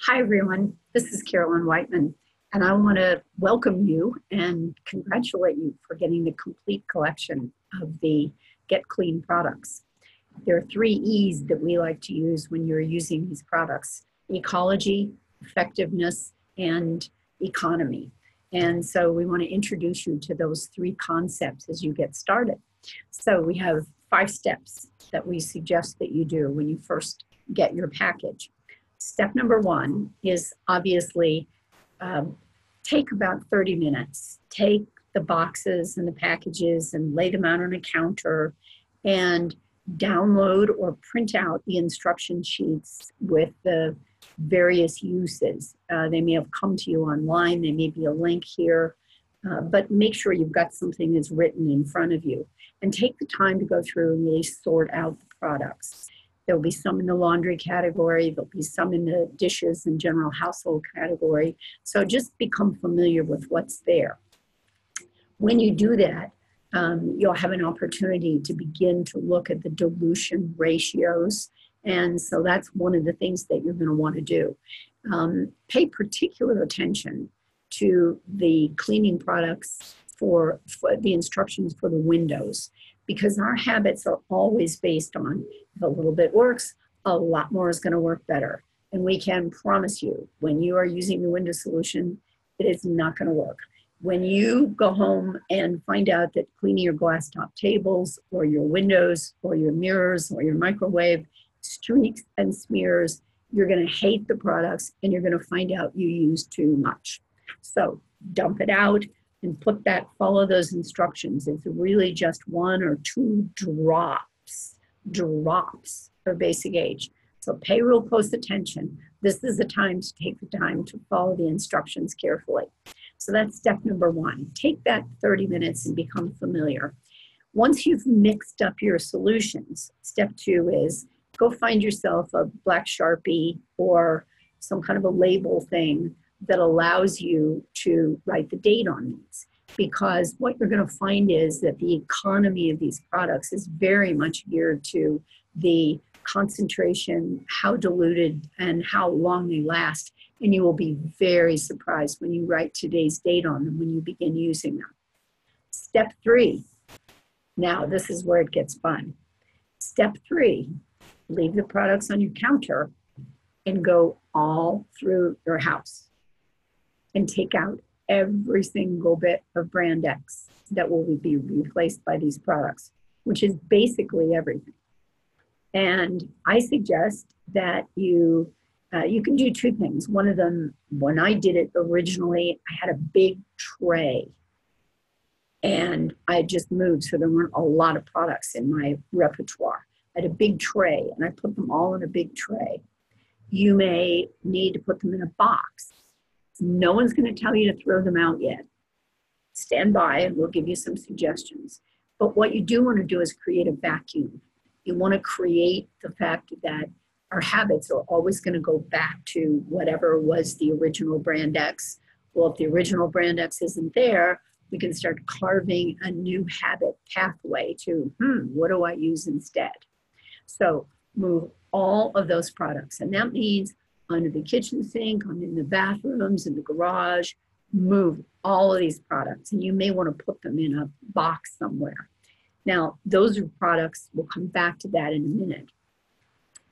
Hi, everyone. This is Carolyn Whiteman, and I want to welcome you and congratulate you for getting the complete collection of the Get Clean products. There are 3 E's that we like to use when you're using these products: ecology, effectiveness, and economy. And so we want to introduce you to those 3 concepts as you get started. So we have 5 steps that we suggest that you do when you first get your package. Step number 1 is obviously take about 30 minutes. Take the boxes and the packages and lay them out on a counter and download or print out the instruction sheets with the various uses. They may have come to you online. There may be a link here, but make sure you've got something that's written in front of you. And take the time to go through and really sort out the products. There'll be some in the laundry category. There'll be some in the dishes and general household category. So just become familiar with what's there. When you do that, you'll have an opportunity to begin to look at the dilution ratios. And so that's one of the things that you're going to want to do. Pay particular attention to the cleaning products for the instructions for the windows, because our habits are always based on if a little bit works, a lot more is going to work better. And we can promise you, when you are using the window solution, it is not going to work. When you go home and find out that cleaning your glass top tables or your windows or your mirrors or your microwave streaks and smears, you're going to hate the products and you're going to find out you use too much. So dump it out and follow those instructions. It's really just 1 or 2 drops for basic age. So pay real close attention. This is the time to take the time to follow the instructions carefully. So that's step number 1. Take that 30 minutes and become familiar. Once you've mixed up your solutions, step 2 is go find yourself a black Sharpie or some kind of a label thing that allows you to write the date on these. Because what you're going to find is that the economy of these products is very much geared to the concentration, how diluted, and how long they last. And you will be very surprised when you write today's date on them when you begin using them. Step 3. Now, this is where it gets fun. Step 3, leave the products on your counter and go all through your house and take out every single bit of brand X that will be replaced by these products, which is basically everything. And I suggest that you can do 2 things. One of them, when I did it originally, I had a big tray and I just moved, so there weren't a lot of products in my repertoire. I had a big tray and I put them all in a big tray. You may need to put them in a box. No one's going to tell you to throw them out yet. Stand by and we'll give you some suggestions. But what you do want to do is create a vacuum. You want to create the fact that our habits are always going to go back to whatever was the original brand X. Well, if the original brand X isn't there, we can start carving a new habit pathway to, what do I use instead? So move all of those products. And that means under the kitchen sink, in the bathrooms, in the garage, move all of these products. And you may want to put them in a box somewhere. Now, those are products, we'll come back to that in a minute.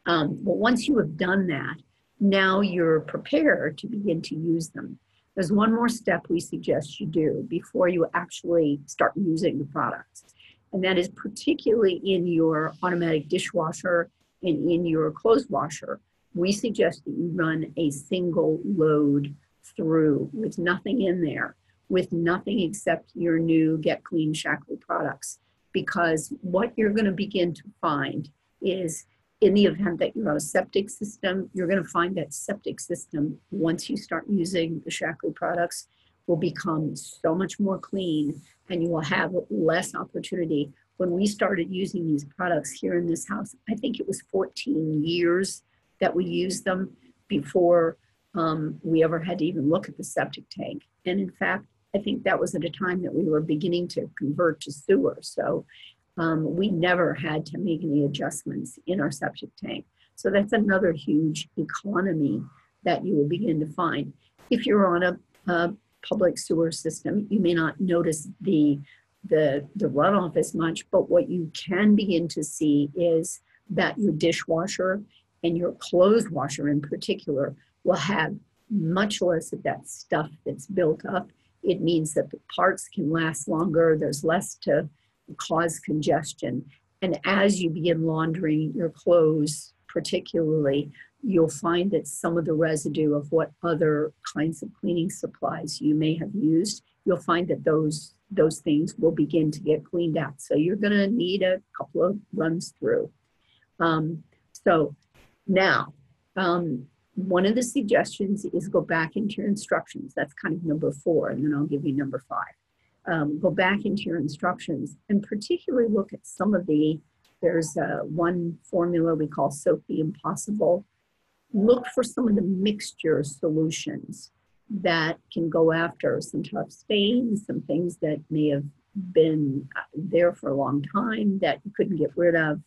But once you have done that, now you're prepared to begin to use them. There's one more step we suggest you do before you actually start using the products. And that is particularly in your automatic dishwasher and in your clothes washer. We suggest that you run a single load through with nothing in there, with nothing except your new Get Clean Shaklee products. Because what you're going to begin to find is, in the event that you have a septic system, you're going to find that septic system, once you start using the Shaklee products, will become so much more clean and you will have less opportunity. When we started using these products here in this house, I think it was 14 years that we used them before we ever had to even look at the septic tank. And in fact, I think that was at a time that we were beginning to convert to sewer. So we never had to make any adjustments in our septic tank. So that's another huge economy that you will begin to find. If you're on a public sewer system, you may not notice the runoff as much, but what you can begin to see is that your dishwasher and your clothes washer in particular will have much less of that stuff that's built up. It means that the parts can last longer, there's less to cause congestion. And as you begin laundering your clothes, particularly, you'll find that some of the residue of what other kinds of cleaning supplies you may have used, you'll find that those things will begin to get cleaned out. So you're going to need a couple of runs through. So now, one of the suggestions is go back into your instructions. That's kind of number 4, and then I'll give you number 5. Go back into your instructions and particularly look at some of there's one formula we call Soap the Impossible. Look for some of the mixture solutions that can go after some tough stains, some things that may have been there for a long time that you couldn't get rid of.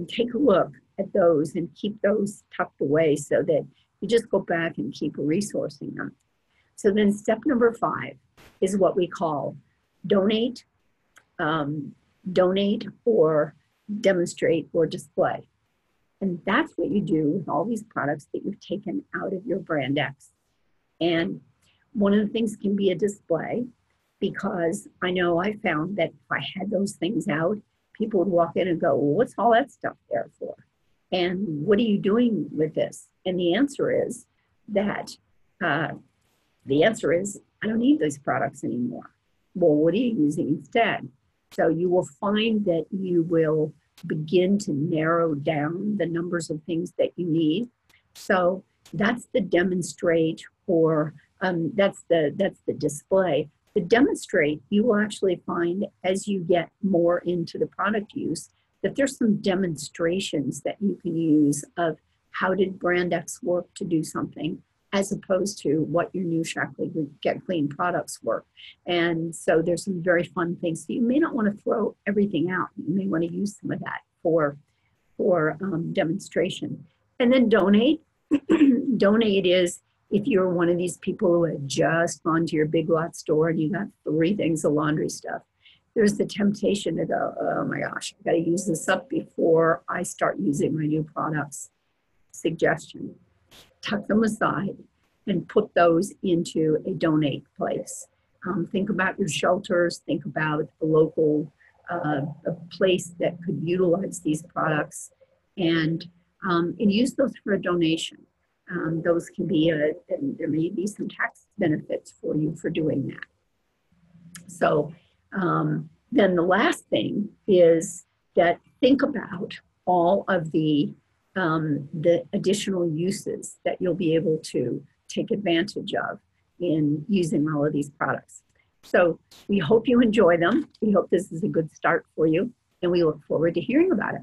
Take a look at those and keep those tucked away so that you just go back and keep resourcing them. So then step number 5 is what we call donate or demonstrate or display. And that's what you do with all these products that you've taken out of your brand X. And one of the things can be a display, because I know I found that if I had those things out, people would walk in and go, well, what's all that stuff there for? And what are you doing with this? And the answer is that, I don't need those products anymore. Well, what are you using instead? So you will find that you will begin to narrow down the numbers of things that you need. So that's the demonstrate, or that's the display. The demonstrate, you will actually find as you get more into the product use that there's some demonstrations that you can use of how did brand X work to do something, as opposed to what your new Shaklee Get Clean products work. And so there's some very fun things. So you may not want to throw everything out. You may want to use some of that for demonstration. And then donate. Donate is if you're one of these people who had just gone to your Big Lots store and you got 3 things of laundry stuff, there's the temptation to go, oh my gosh, I gotta use this up before I start using my new products. Suggestion, tuck them aside and put those into a donate place. Think about your shelters, think about a local a place that could utilize these products, and use those for a donation. Those can be, there may be some tax benefits for you for doing that. So then the last thing is that think about all of the additional uses that you'll be able to take advantage of in using all of these products. So we hope you enjoy them. We hope this is a good start for you, and we look forward to hearing about it.